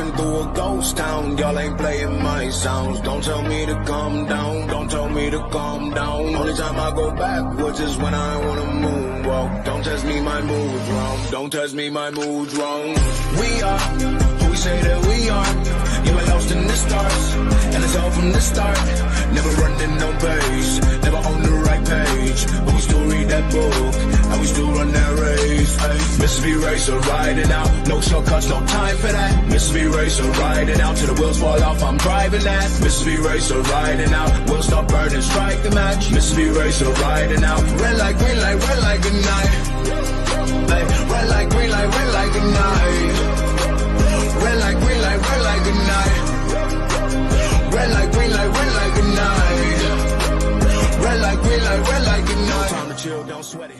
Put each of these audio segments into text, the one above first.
walking through a ghost town. Y'all ain't playing my sounds. Don't tell me to calm down. Don't tell me to calm down. Only time I go backwards is when I wanna moonwalk. Don't test me, my mood's wrong. Don't test me, my mood's wrong. We are who we say that we are. Yeah, we're lost in the stars, and it's all from the start. Never running no pace, never on the right page. But we still read that book, and we still run that race. Ay, Mississippi Racer riding out, no shortcuts, no time for that. Mississippi Racer riding out, till the wheels fall off, I'm driving that. Mississippi Racer riding out, we'll stop burning, strike the match. Mississippi Racer riding out, red light, green light, red light, good night. Ay, red light, green light, red light, good night. Red light, green light, red light, good night. Red light, green light, red light, good night. Red light, green light, red light, good night. Time to chill, don't sweat it.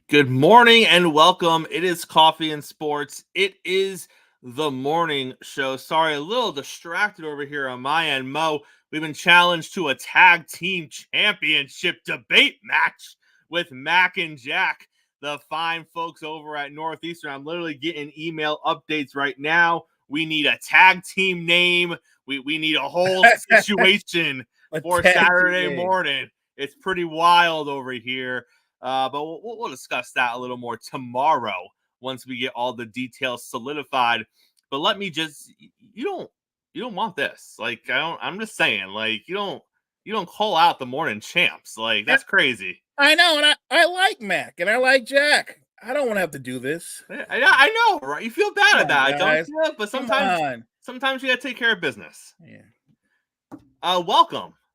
Good morning and welcome. It is Coffee and Sports. It is the morning show. Sorry, a little distracted over here on my end. Mo, we've been challenged to a tag team championship debate match with Mac and Jack, the fine folks over at Northeastern. I'm literally getting email updates right now. We need a tag team name. We need a whole situation for Saturday morning. It's pretty wild over here. But we'll discuss that a little more tomorrow once we get all the details solidified. But let me just, you don't want this. Like, I'm just saying, like, you don't call out the morning champs. Like, that's crazy. I know, and I like Mac, and I like Jack. I don't want to have to do this. I know, right? You feel bad about it, don't you? But sometimes you got to take care of business. Yeah.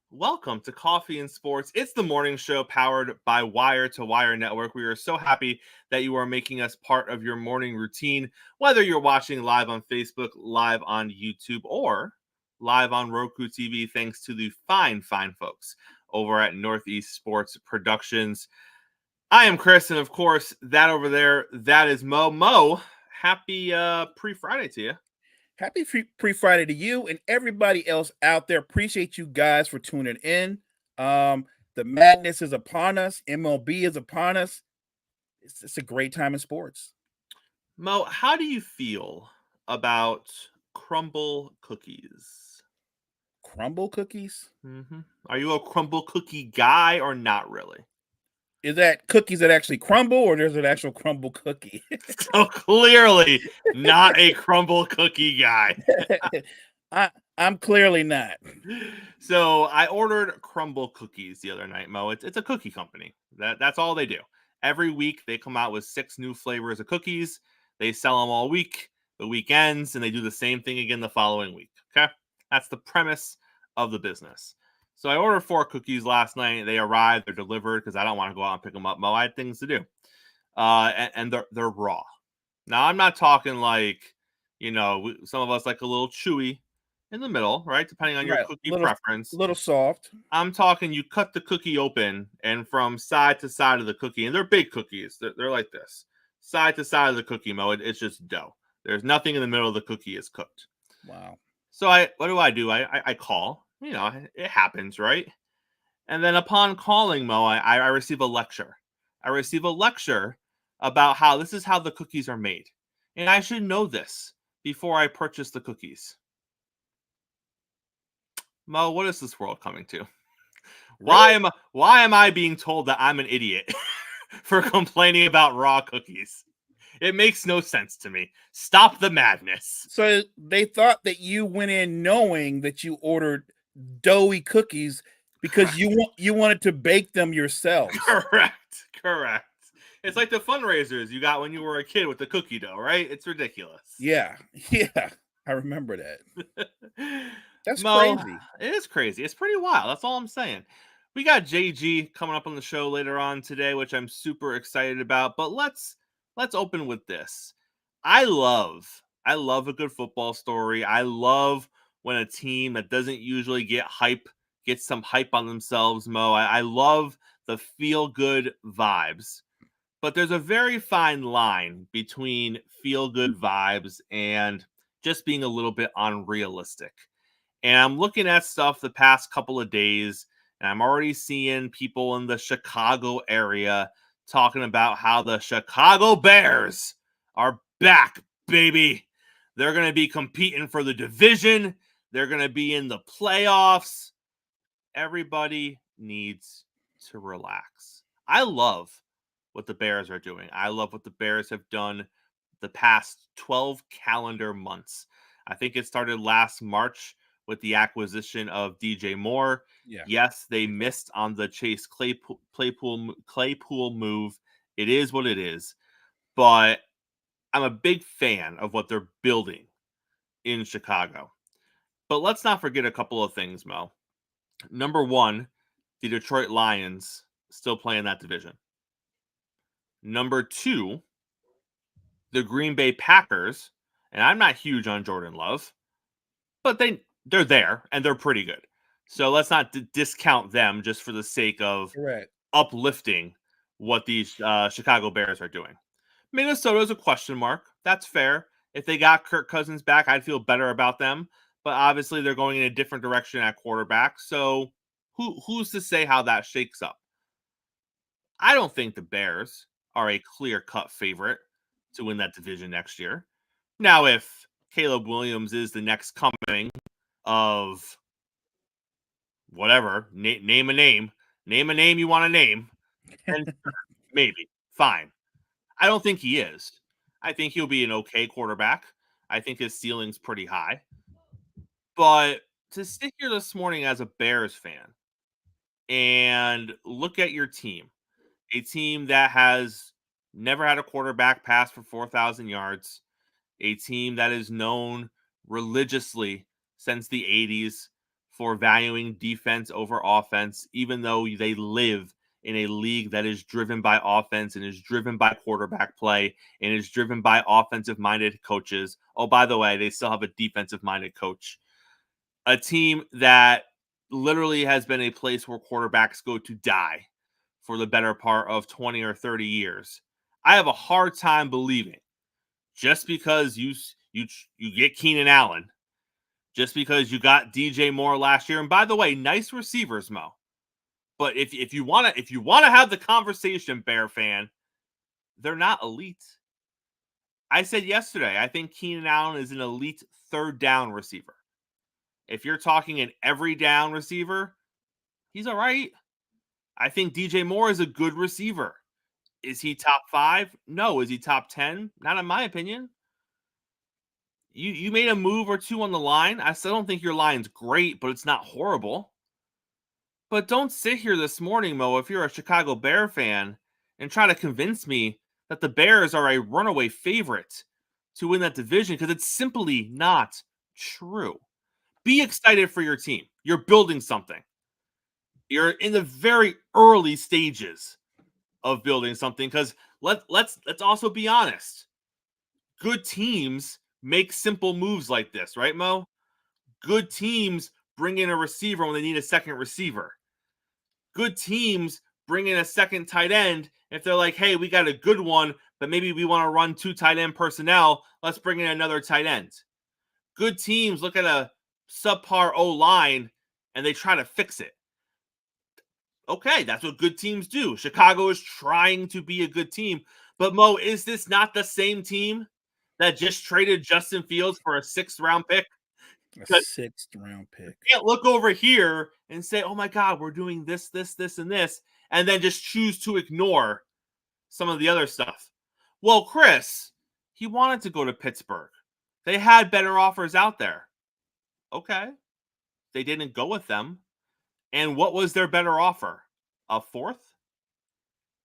Welcome to Coffee and Sports. It's the morning show powered by Wire to Wire Network. We are so happy that you are making us part of your morning routine, whether you're watching live on Facebook, live on YouTube, or live on Roku TV, thanks to the fine folks over at Northeast Sports Productions. I am Chris, and of course, that over there, that is Mo. Mo, happy pre-Friday to you. Happy pre-Friday to you and everybody else out there. Appreciate you guys for tuning in. The madness is upon us. MLB is upon us. It's a great time in sports. Mo, how do you feel about crumble cookies? Crumble cookies? Mm-hmm. Are you a crumble cookie guy or not really? Is that cookies that actually crumble, or there's an actual crumble cookie? So clearly not a crumble cookie guy. I'm clearly not. So I ordered crumble cookies the other night, Mo. It's a cookie company. That's all they do. Every week they come out with 6 new flavors of cookies. They sell them all week. The week ends, and they do the same thing again the following week. Okay? That's the premise of the business. So I ordered 4 cookies last night. They arrived. They're delivered because I don't want to go out and pick them up, Mo. I had things to do. And they're raw. Now, I'm not talking like, some of us like a little chewy in the middle, right? Depending on your cookie preference. A little soft. I'm talking you cut the cookie open, and from side to side of the cookie, and they're big cookies. They're like this. Side to side of the cookie, Mo, it's just dough. There's nothing in the middle of the cookie is cooked. Wow. So what do? I call. It happens, right? And then upon calling, Mo, I receive a lecture. I receive a lecture about how this is how the cookies are made. And I should know this before I purchase the cookies. Mo, what is this world coming to? Really? Why am I being told that I'm an idiot for complaining about raw cookies? It makes no sense to me. Stop the madness. So they thought that you went in knowing that you ordered doughy cookies because you wanted to bake them yourself. Correct. It's like the fundraisers you got when you were a kid with the cookie dough, right? It's ridiculous. Yeah. I remember that. That's Mo, crazy. It is crazy. It's pretty wild. That's all I'm saying. We got JG coming up on the show later on today, which I'm super excited about. But let's open with this. I love a good football story. I love when a team that doesn't usually get hype gets some hype on themselves, Mo. I love the feel-good vibes. But there's a very fine line between feel-good vibes and just being a little bit unrealistic. And I'm looking at stuff the past couple of days, and I'm already seeing people in the Chicago area talking about how the Chicago Bears are back, baby. They're going to be competing for the division. They're going to be in the playoffs. Everybody needs to relax. I love what the Bears are doing. I love what the Bears have done the past 12 calendar months. I think it started last March with the acquisition of DJ Moore. Yeah. Yes, they missed on the Chase Claypool move. It is what it is. But I'm a big fan of what they're building in Chicago. But let's not forget a couple of things, Mo. Number one, the Detroit Lions still play in that division. Number two, the Green Bay Packers, and I'm not huge on Jordan Love, but they're there and they're pretty good. So let's not discount them just for the sake of uplifting what these Chicago Bears are doing. Minnesota is a question mark. That's fair. If they got Kirk Cousins back, I'd feel better about them. But obviously, they're going in a different direction at quarterback. So who's to say how that shakes up? I don't think the Bears are a clear-cut favorite to win that division next year. Now, if Caleb Williams is the next coming of whatever, name a name you want to name, and maybe, fine. I don't think he is. I think he'll be an okay quarterback. I think his ceiling's pretty high. But to sit here this morning as a Bears fan and look at your team, a team that has never had a quarterback pass for 4,000 yards, a team that is known religiously since the 80s for valuing defense over offense, even though they live in a league that is driven by offense and is driven by quarterback play and is driven by offensive-minded coaches. Oh, by the way, they still have a defensive-minded coach. A team that literally has been a place where quarterbacks go to die for the better part of 20 or 30 years. I have a hard time believing just because you get Keenan Allen, just because you got DJ Moore last year, and by the way, nice receivers, Mo. But if you want to have the conversation, Bear fan, they're not elite. I said yesterday, I think Keenan Allen is an elite third down receiver. If you're talking an every down receiver, he's all right. I think DJ Moore is a good receiver. Is he top 5? No. Is he top 10? Not in my opinion. You made a move or two on the line. I still don't think your line's great, but it's not horrible. But don't sit here this morning, Mo, if you're a Chicago Bear fan, and try to convince me that the Bears are a runaway favorite to win that division, because it's simply not true. Be excited for your team. You're building something. You're in the very early stages of building something, because let's also be honest. Good teams make simple moves like this, right, Mo? Good teams bring in a receiver when they need a second receiver. Good teams bring in a second tight end if they're like, hey, we got a good one, but maybe we want to run 2 tight end personnel. Let's bring in another tight end. Good teams look at a subpar O-line and they try to fix it. Okay, that's what good teams do. Chicago is trying to be a good team. But, Mo, is this not the same team that just traded Justin Fields for a 6th-round pick? A 6th-round pick. You can't look over here and say, oh, my God, we're doing this, and this, and then just choose to ignore some of the other stuff. Well, Chris, he wanted to go to Pittsburgh. They had better offers out there. Okay. They didn't go with them. And what was their better offer? A 4th?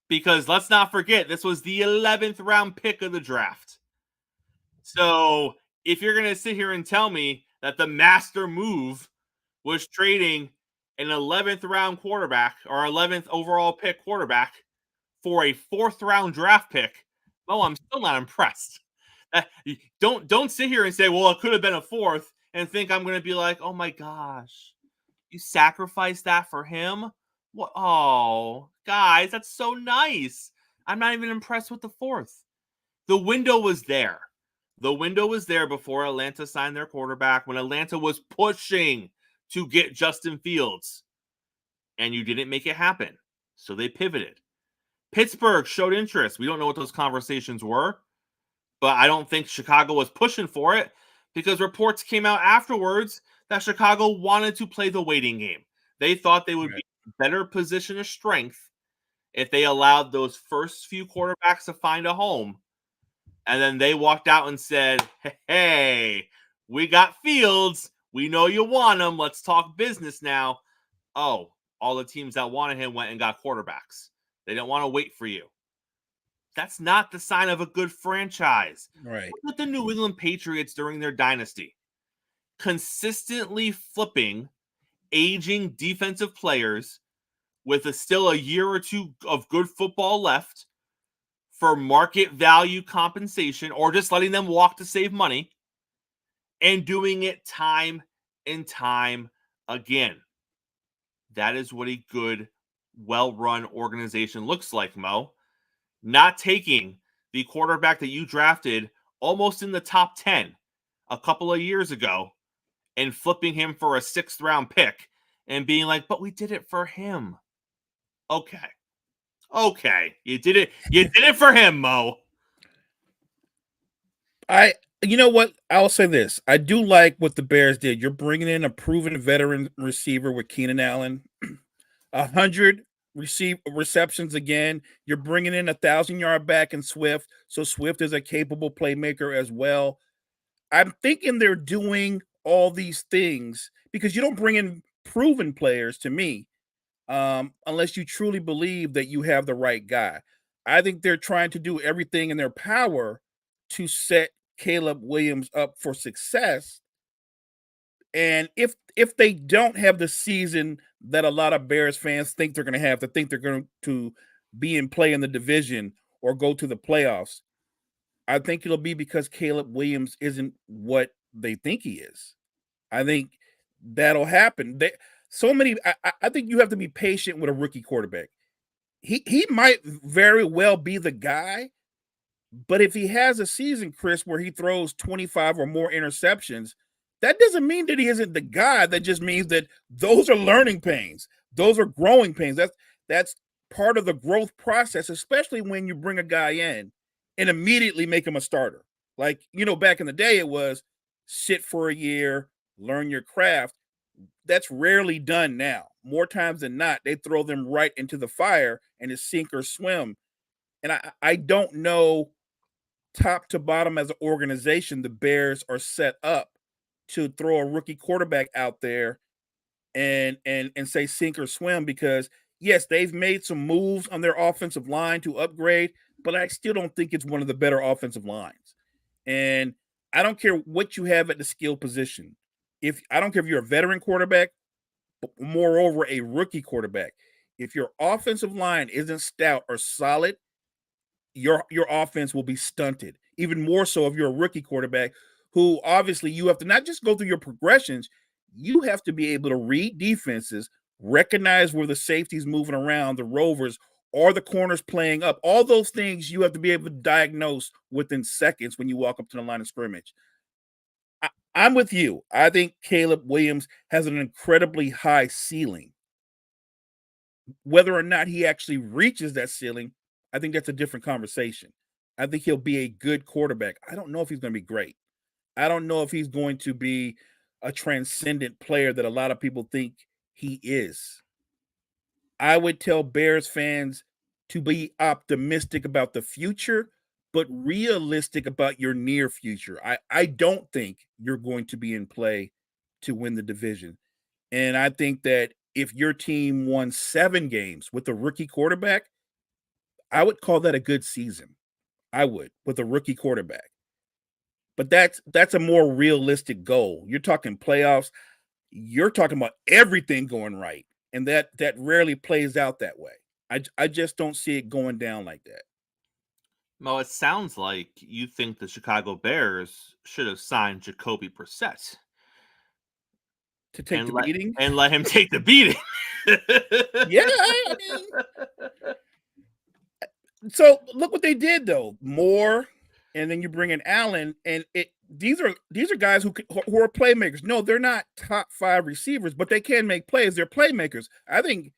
Because let's not forget, this was the 11th round pick of the draft. So if you're going to sit here and tell me that the master move was trading an 11th round quarterback or 11th overall pick quarterback for a 4th round draft pick, well, I'm still not impressed. Don't sit here and say, well, it could have been a 4th and think I'm going to be like, oh my gosh, you sacrificed that for him? What? Oh, guys, that's so nice. I'm not even impressed with the 4th. The window was there. The window was there before Atlanta signed their quarterback, when Atlanta was pushing to get Justin Fields. And you didn't make it happen. So they pivoted. Pittsburgh showed interest. We don't know what those conversations were. but I don't think Chicago was pushing for it because reports came out afterwards that Chicago wanted to play the waiting game. They thought they would be in a better position of strength if they allowed those first few quarterbacks to find a home. And then they walked out and said, hey, we got Fields. We know you want him. Let's talk business now. Oh, all the teams that wanted him went and got quarterbacks. They didn't want to wait for you. That's not the sign of a good franchise. Right. Look at the New England Patriots during their dynasty. Consistently flipping aging defensive players with still a year or two of good football left for market value compensation, or just letting them walk to save money, and doing it time and time again. That is what a good, well-run organization looks like, Mo. Not taking the quarterback that you drafted almost in the top 10 a couple of years ago and flipping him for a 6th-round pick and being like, but we did it for him. Okay. You did it. You did it for him, Mo. You know what? I'll say this. I do like what the Bears did. You're bringing in a proven veteran receiver with Keenan Allen, 100 receptions again. You're bringing in 1,000-yard back in Swift, so Swift is a capable playmaker as well. I'm thinking they're doing all these things because you don't bring in proven players to me unless you truly believe that you have the right guy. I think they're trying to do everything in their power to set Caleb Williams up for success. And if they don't have the season that a lot of Bears fans think they're going to have, to think they're going to be in play in the division or go to the playoffs, I think it'll be because Caleb Williams isn't what they think he is. I think that'll happen. I think you have to be patient with a rookie quarterback. He might very well be the guy, but if he has a season, Chris, where he throws 25 or more interceptions, that doesn't mean that he isn't the guy. That just means that those are learning pains. Those are growing pains. That's part of the growth process, especially when you bring a guy in and immediately make him a starter. Like, back in the day, it was sit for a year, learn your craft. That's rarely done now. More times than not, they throw them right into the fire and it's sink or swim. And I don't know, top to bottom as an organization, the Bears are set up to throw a rookie quarterback out there and say sink or swim, because yes, they've made some moves on their offensive line to upgrade, but I still don't think it's one of the better offensive lines. And I don't care what you have at the skill position. I don't care if you're a veteran quarterback, but moreover, a rookie quarterback. If your offensive line isn't stout or solid, your offense will be stunted. Even more so if you're a rookie quarterback, who obviously you have to not just go through your progressions, you have to be able to read defenses, recognize where the safety's moving around, the rovers, or the corners playing up. All those things you have to be able to diagnose within seconds when you walk up to the line of scrimmage. I'm with you. I think Caleb Williams has an incredibly high ceiling. Whether or not he actually reaches that ceiling, I think that's a different conversation. I think he'll be a good quarterback. I don't know if he's going to be great. I don't know if he's going to be a transcendent player that a lot of people think he is. I would tell Bears fans to be optimistic about the future, but realistic about your near future. I don't think you're going to be in play to win the division. And I think that if your team won 7 games with a rookie quarterback, I would call that a good season. I would, with a rookie quarterback. But that's a more realistic goal. You're talking playoffs. You're talking about everything going right. And that rarely plays out that way. I just don't see it going down like that. Mo, it sounds like you think the Chicago Bears should have signed Jacoby Brissett To take the beating? And let him take the beating. Yeah, I mean, so look what they did though. Moore, and then you bring in Allen, and these are guys who are playmakers. No, they're not top 5 receivers, but they can make plays. They're playmakers. I think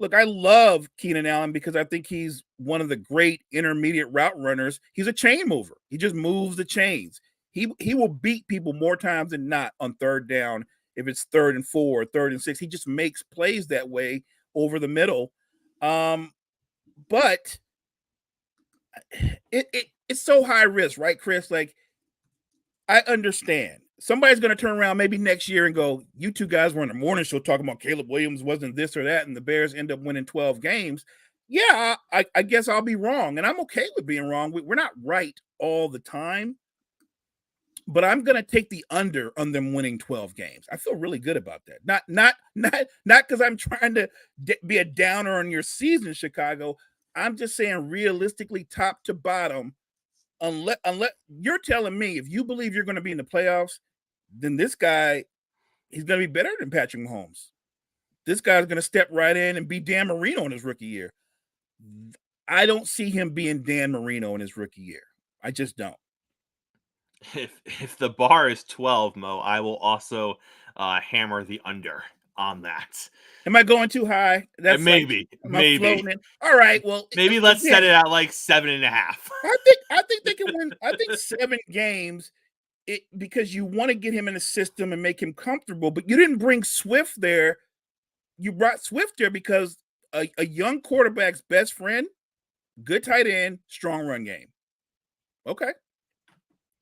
Look, I love Keenan Allen because I think he's one of the great intermediate route runners. He's a chain mover. He just moves the chains. He will beat people more times than not on third down if it's 3rd and 4, 3rd and 6. He just makes plays that way over the middle. But it's so high risk, right, Chris? Like, I understand. Somebody's going to turn around maybe next year and go, you two guys were on the morning show talking about Caleb Williams wasn't this or that, and the Bears end up winning 12 games. Yeah, I guess I'll be wrong, and I'm okay with being wrong. We're not right all the time, but I'm going to take the under on them winning 12 games. I feel really good about that. Not because I'm trying to be a downer on your season, Chicago. I'm just saying realistically, top to bottom, unless you're telling me if you believe you're going to be in the playoffs, then this guy, he's going to be better than Patrick Mahomes. This guy's going to step right in and be Dan Marino in his rookie year. I don't see him being Dan Marino in his rookie year. I just don't. If the bar is 12, Mo, I will also hammer the under on that. Am I going too high? That's maybe. All right. Well, maybe let's set it at like 7.5. I think they can win. I think 7 games. Because you want to get him in the system and make him comfortable, but you didn't bring Swift there. You brought Swift there because a young quarterback's best friend, good tight end, strong run game. Okay.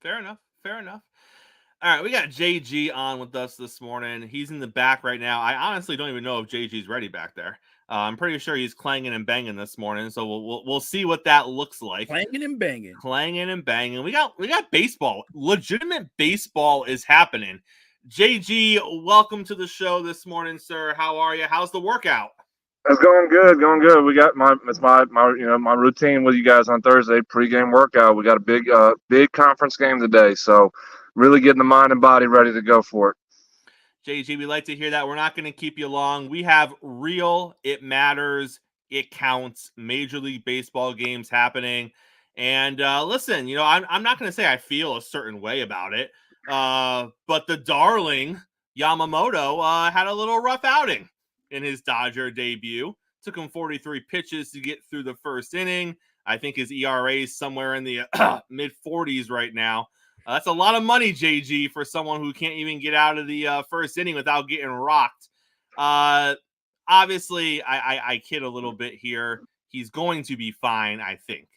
Fair enough. All right, we got JG on with us this morning. He's in the back right now. I honestly don't even know if JG's ready back there. I'm pretty sure he's clanging and banging this morning, so we'll see what that looks like. Clanging and banging. We got baseball. Legitimate baseball is happening. JG, welcome to the show this morning, sir. How are you? How's the workout? It's going good. We got my routine with you guys on Thursday, pregame workout. We got a big conference game today, so really getting the mind and body ready to go for it. JG, we like to hear that. We're not going to keep you long. We have real, it matters, it counts, Major League Baseball games happening. And listen, I'm not going to say I feel a certain way about it, but the darling Yamamoto had a little rough outing in his Dodger debut. Took him 43 pitches to get through the first inning. I think his ERA is somewhere in the mid-40s right now. That's a lot of money, JG, for someone who can't even get out of the first inning without getting rocked. Obviously, I kid a little bit here. He's going to be fine, I think.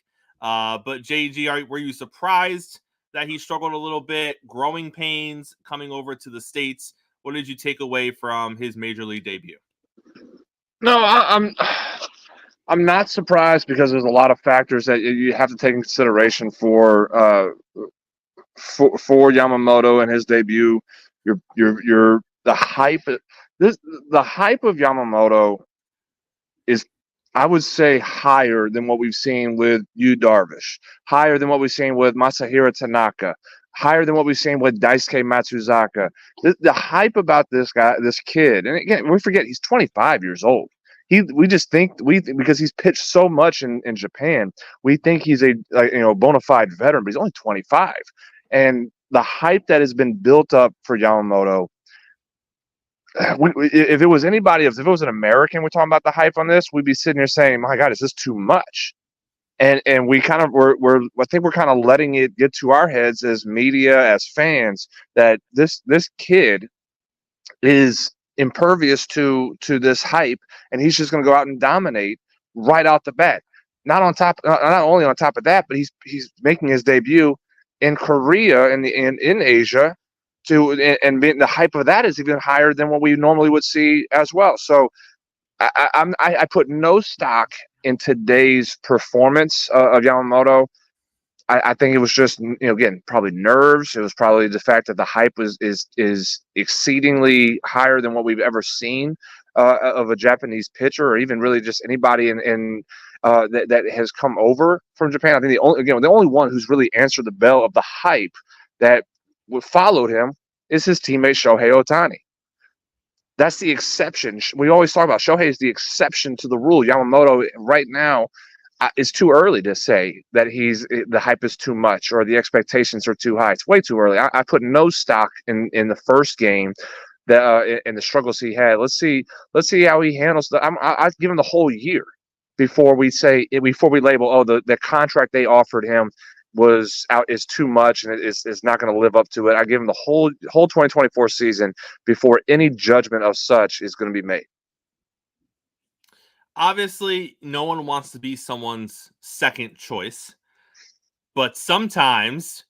But JG, were you surprised that he struggled a little bit? Growing pains coming over to the States. What did you take away from his Major League debut? No, I'm not surprised because there's a lot of factors that you have to take in consideration for Yamamoto and his debut. The hype. The hype of Yamamoto is, I would say, higher than what we've seen with Yu Darvish, higher than what we've seen with Masahiro Tanaka, higher than what we've seen with Daisuke Matsuzaka. The hype about this guy, this kid, and again, we forget he's 25 years old. We just think because he's pitched so much in Japan, we think he's a bona fide veteran, but he's only 25. And the hype that has been built up for Yamamoto, if it was anybody, if it was an American, we're talking about the hype on this, we'd be sitting here saying, "My God, is this too much?" And we kind of I think we're kind of letting it get to our heads as media, as fans, that this kid is impervious to this hype, and he's just going to go out and dominate right out the bat. Not only on top of that, but he's making his debut in Korea and in Asia, and the hype of that is even higher than what we normally would see as well. So I put no stock in today's performance of Yamamoto. I think it was just, again, probably nerves. It was probably the fact that the hype is exceedingly higher than what we've ever seen of a Japanese pitcher, or even really just anybody that has come over from Japan. I think the only one who's really answered the bell of the hype that followed him is his teammate Shohei Ohtani. That's the exception. We always talk about Shohei is the exception to the rule. Yamamoto right now, it's too early to say that the hype is too much or the expectations are too high. It's way too early. I put no stock in the first game and the struggles he had. Let's see how he handles I'd give him the whole year before we label the contract they offered him is too much and is not going to live up to it. I give him the whole 2024 season before any judgment of such is going to be made. Obviously, no one wants to be someone's second choice, but sometimes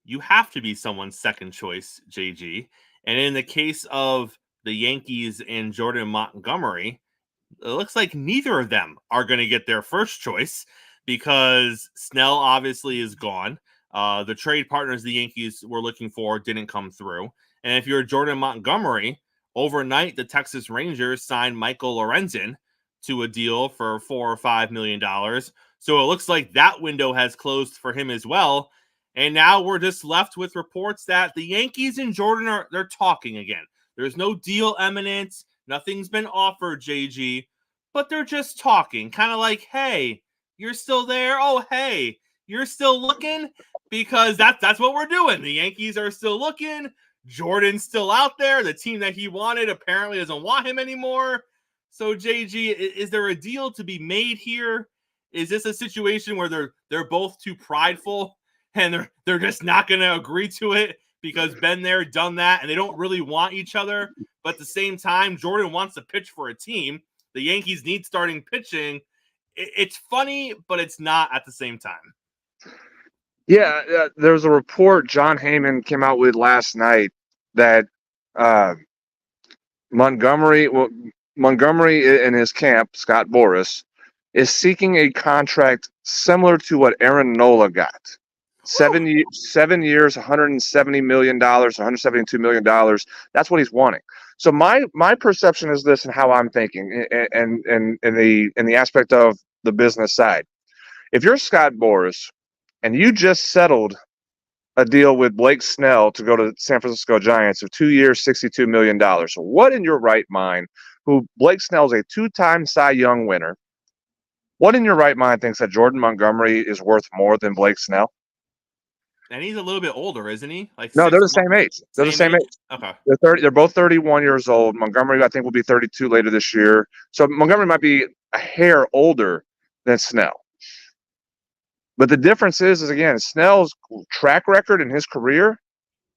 you have to be someone's second choice, JG. And in the case of the Yankees and Jordan Montgomery, it looks like neither of them are going to get their first choice because Snell obviously is gone. The trade partners the Yankees were looking for didn't come through. And if you're Jordan Montgomery, overnight the Texas Rangers signed Michael Lorenzen to a deal for $4 or $5 million. So it looks like that window has closed for him as well. And now we're just left with reports that the Yankees and Jordan they're talking again. There's no deal imminent. Nothing's been offered, JG, but they're just talking. Kind of like, hey, you're still there? Oh, hey, you're still looking? Because that's what we're doing. The Yankees are still looking. Jordan's still out there. The team that he wanted apparently doesn't want him anymore. So, JG, is there a deal to be made here? Is this a situation where they're both too prideful and they're just not going to agree to it because been there, done that, and they don't really want each other? But at the same time, Jordan wants to pitch for a team. The Yankees need starting pitching. It's funny, but it's not at the same time. Yeah, there's a report John Heyman came out with last night that Montgomery in his camp, Scott Boras, is seeking a contract similar to what Aaron Nola got. 7 years, $170 million, $172 million. That's what he's wanting. So my perception is this, and how I'm thinking, and in the aspect of the business side. If you're Scott Boras and you just settled a deal with Blake Snell to go to the San Francisco Giants of 2 years, $62 million. So what in your right mind, who Blake Snell's a two-time Cy Young winner, what in your right mind thinks that Jordan Montgomery is worth more than Blake Snell? And he's a little bit older, isn't he? No, they're the same age. They're the same age. Okay. They're both 31 years old. Montgomery, I think, will be 32 later this year. So Montgomery might be a hair older than Snell. But the difference is again, Snell's track record in his career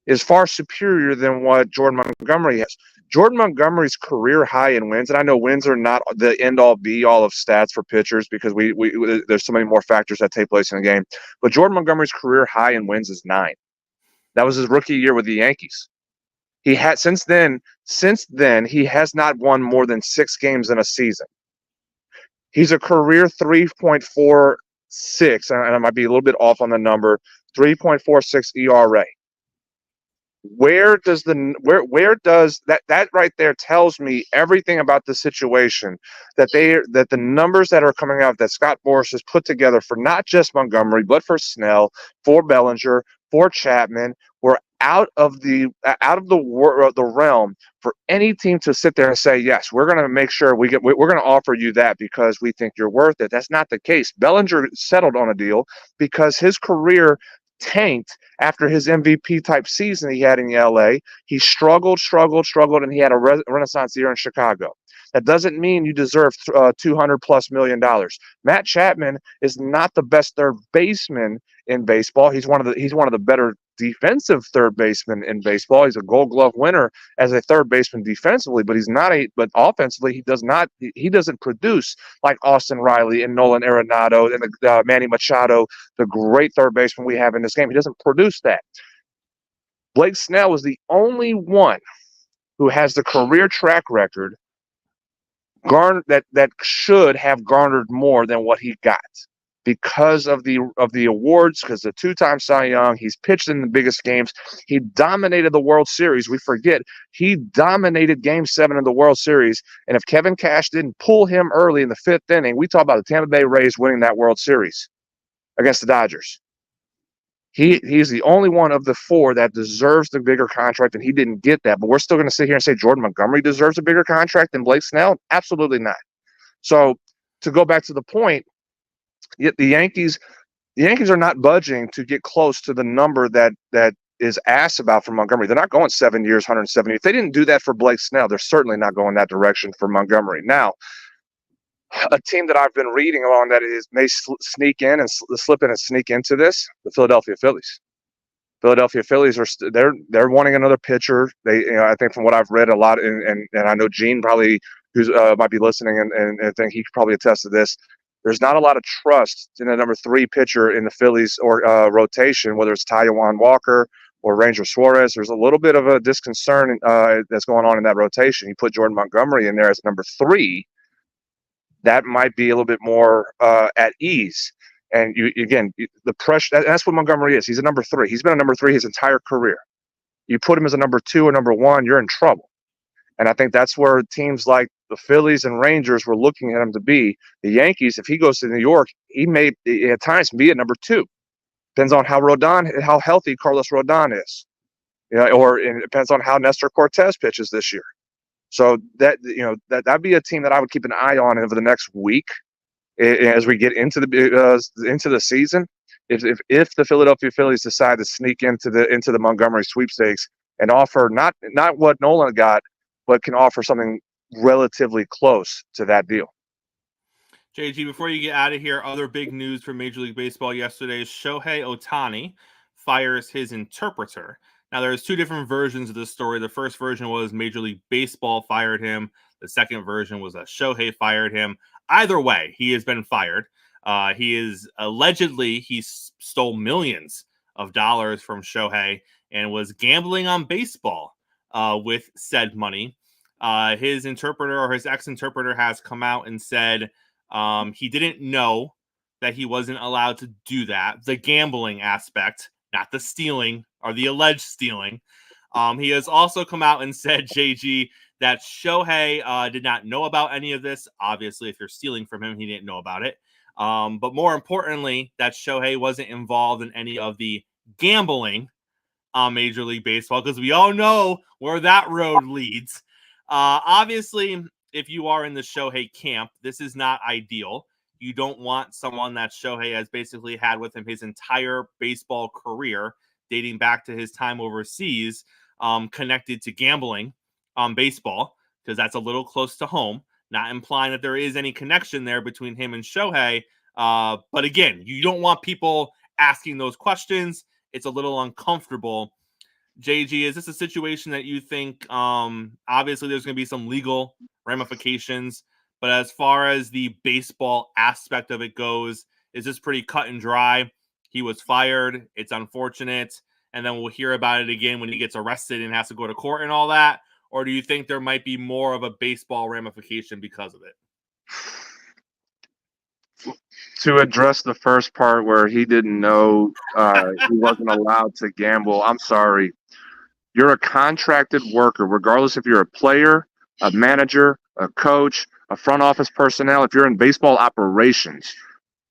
is far superior than what Jordan Montgomery has. Jordan Montgomery's career high in wins, and I know wins are not the end-all, be-all of stats for pitchers because there's so many more factors that take place in the game. But Jordan Montgomery's career high in wins is 9. That was his rookie year with the Yankees. He had since then he has not won more than 6 games in a season. He's a career 3.46, and I might be a little bit off on the number, 3.46 ERA. Where does that right there tells me everything about the situation that the numbers that are coming out that Scott Boras has put together for not just Montgomery but for Snell, for Bellinger, for Chapman, were out of the realm for any team to sit there and say, yes, we're going to make sure we're going to offer you that because we think you're worth it. That's not the case. Bellinger settled on a deal because his career tanked after his MVP type season he had in LA. He struggled, and he had a renaissance year in Chicago. That doesn't mean you deserve $200+ million. Matt Chapman is not the best third baseman in baseball. He's one of the better defensive third baseman in baseball. He's a Gold Glove winner as a third baseman defensively, but but offensively he doesn't produce like Austin Riley and Nolan Arenado and Manny Machado, the great third baseman we have in this game. He doesn't produce that. Blake Snell is the only one who has the career track record that should have garnered more than what he got because of the awards, because the 2-time Cy Young, he's pitched in the biggest games. He dominated the World Series. We forget he dominated Game 7 of the World Series. And if Kevin Cash didn't pull him early in the 5th inning, we talk about the Tampa Bay Rays winning that World Series against the Dodgers. He's the only one of the 4 that deserves the bigger contract, and he didn't get that. But we're still going to sit here and say Jordan Montgomery deserves a bigger contract than Blake Snell? Absolutely not. So to go back to the point, yet the Yankees are not budging to get close to the number that is asked about for Montgomery, they're not going 7 years, 170. If they didn't do that for Blake Snell, they're certainly not going that direction for Montgomery. Now, a team that I've been reading on that may sneak in and slip in and sneak into this, the Philadelphia Phillies. Philadelphia Phillies they're wanting another pitcher. I think from what I've read a lot, and I know Gene probably who's might be listening and I think he could probably attest to this. There's not a lot of trust in the number 3 pitcher in the Phillies or rotation, whether it's Taijuan Walker or Ranger Suarez. There's a little bit of a disconcern that's going on in that rotation. You put Jordan Montgomery in there as number 3, that might be a little bit more at ease. And the pressure, that's what Montgomery is. He's a number 3. He's been a number 3 his entire career. You put him as a number 2 or number 1, you're in trouble. And I think that's where teams like the Phillies and Rangers were looking at him to be. The Yankees, if he goes to New York, he may at times be a number 2. Depends on how healthy Carlos Rodon is. Or it depends on how Nestor Cortez pitches this year. So that'd be a team that I would keep an eye on over the next week as we get into the season. If the Philadelphia Phillies decide to sneak into the Montgomery sweepstakes and offer not what Nolan got, but can offer something relatively close to that deal. JG, before you get out of here, other big news from Major League Baseball yesterday: Shohei Ohtani fires his interpreter. Now, there's 2 different versions of this story. The first version was Major League Baseball fired him. The second version was that Shohei fired him. Either way, he has been fired. He stole millions of dollars from Shohei and was gambling on baseball with said money. His interpreter or his ex-interpreter has come out and said he didn't know that he wasn't allowed to do that. The gambling aspect, not the stealing or the alleged stealing. He has also come out and said, JG, that Shohei did not know about any of this. Obviously, if you're stealing from him, he didn't know about it. But more importantly, that Shohei wasn't involved in any of the gambling on Major League Baseball, because we all know where that road leads. Obviously, if you are in the Shohei camp, this is not ideal. You don't want someone that Shohei has basically had with him his entire baseball career, dating back to his time overseas, connected to gambling on baseball, because that's a little close to home. Not implying that there is any connection there between him and Shohei. But again, you don't want people asking those questions. It's a little uncomfortable. JG, is this a situation that you think, obviously there's going to be some legal ramifications, but as far as the baseball aspect of it goes, is this pretty cut and dry? He was fired. It's unfortunate. And then we'll hear about it again when he gets arrested and has to go to court and all that. Or do you think there might be more of a baseball ramification because of it? To address the first part where he didn't know he wasn't allowed to gamble, I'm sorry. You're a contracted worker, regardless if you're a player, a manager, a coach, a front office personnel, if you're in baseball operations,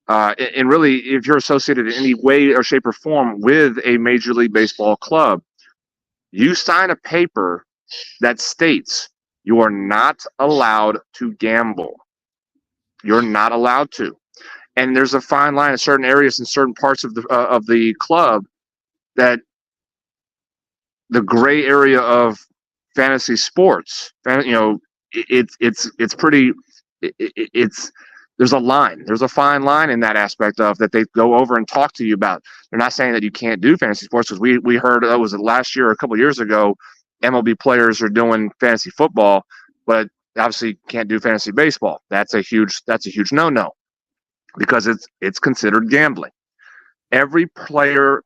and really if you're associated in any way or shape or form with a Major League Baseball club, you sign a paper that states you are not allowed to gamble. You're not allowed to. And there's a fine line in certain areas in certain parts of the club that the gray area of fantasy sports, it's pretty, there's a line. There's a fine line in that aspect of that they go over and talk to you about. They're not saying that you can't do fantasy sports, because we heard, that was last year or a couple of years ago, MLB players are doing fantasy football, but obviously can't do fantasy baseball. That's a huge no-no, because it's considered gambling. Every player,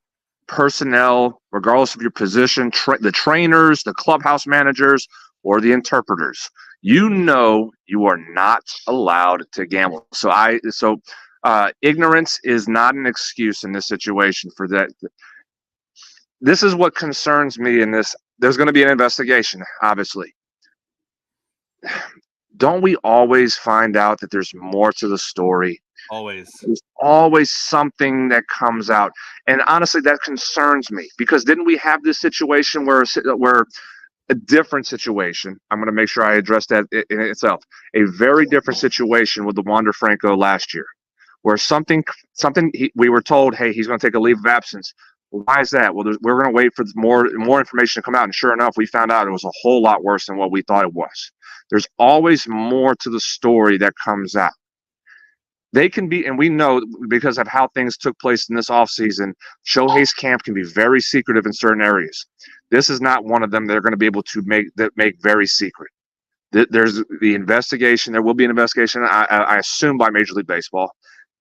personnel, regardless of your position, the trainers, the clubhouse managers, or the interpreters, you are not allowed to gamble. So ignorance is not an excuse in this situation for that. This is what concerns me in this. There's going to be an investigation, obviously. Don't we always find out that there's more to the story? Always. There's always something that comes out. And honestly, that concerns me, because didn't we have this situation where a different situation, I'm going to make sure I address that in itself, a very different situation with the Wander Franco last year, where we were told, hey, he's going to take a leave of absence. Why is that? Well, we're going to wait for more information to come out. And sure enough, we found out it was a whole lot worse than what we thought it was. There's always more to the story that comes out. They can be, and we know because of how things took place in this offseason, Shohei's camp can be very secretive in certain areas. This is not one of them they're going to be able to make very secret. There's the investigation. There will be an investigation, I assume, by Major League Baseball.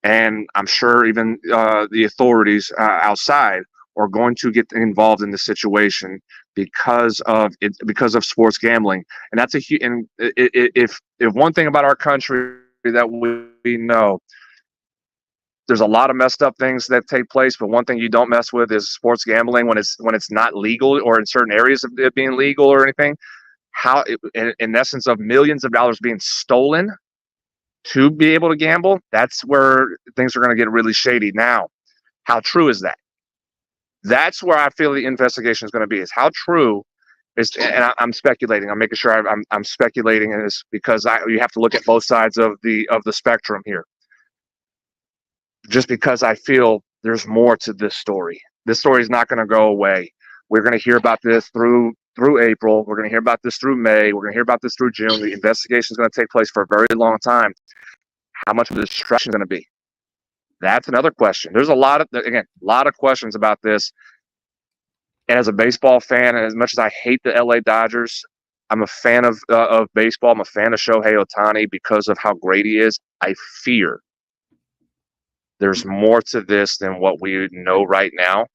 And I'm sure even the authorities outside are going to get involved in the situation because of sports gambling. And that's if one thing about our country that we know, there's a lot of messed up things that take place, but one thing you don't mess with is sports gambling when it's not legal, or in certain areas of it being legal or anything. In essence of millions of dollars being stolen to be able to gamble, that's where things are going to get really shady. Now, how true is that? That's where I feel the investigation is going to be, is how true is, and I'm speculating. I'm making sure I'm speculating in this because you have to look at both sides of the spectrum here. Just because I feel there's more to this story. This story is not going to go away. We're going to hear about this through April. We're going to hear about this through May. We're going to hear about this through June. The investigation is going to take place for a very long time. How much of the distraction is going to be? That's another question. There's a lot of questions about this. And as a baseball fan, and as much as I hate the LA Dodgers, I'm a fan of baseball. I'm a fan of Shohei Ohtani because of how great he is. I fear there's more to this than what we know right now.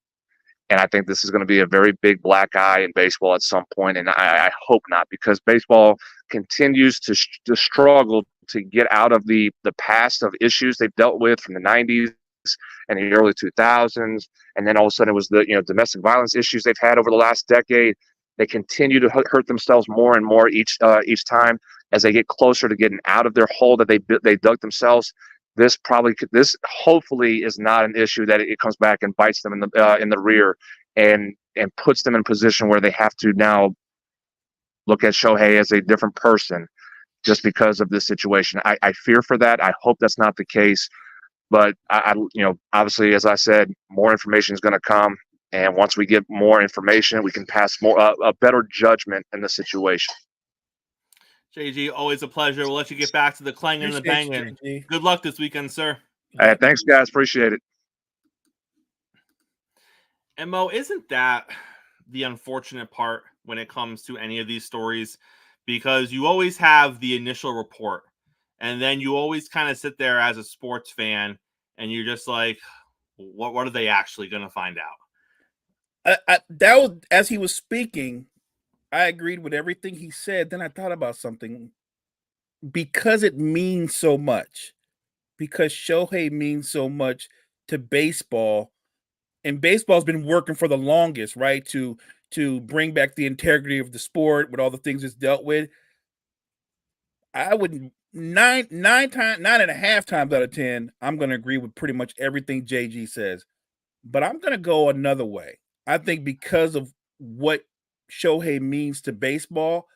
And I think this is going to be a very big black eye in baseball at some point. And I hope not, because baseball continues to struggle to get out of the past of issues they've dealt with from the 90s and the early 2000s. And then all of a sudden it was the domestic violence issues they've had over the last decade. They continue to hurt themselves more and more each time as they get closer to getting out of their hole that they dug themselves. This hopefully is not an issue that it comes back and bites them in the rear and puts them in a position where they have to now look at Shohei as a different person just because of this situation. I fear for that. I hope that's not the case, but I obviously, as I said, more information is going to come, and once we get more information, we can pass a better judgment in the situation. JG, always a pleasure. We'll let you get back to the clanging and the banging. Good luck this weekend, sir. Hey, thanks, guys. Appreciate it. And Mo, isn't that the unfortunate part when it comes to any of these stories? Because you always have the initial report, and then you always kind of sit there as a sports fan, and you're just like, what are they actually going to find out? That was, as he was speaking, I agreed with everything he said. Then I thought about something. Because it means so much, because Shohei means so much to baseball, and baseball's been working for the longest, right, to bring back the integrity of the sport with all the things it's dealt with. I would nine and a half times out of 10, I'm going to agree with pretty much everything JG says. But I'm going to go another way. I think because of what Shohei means to baseball,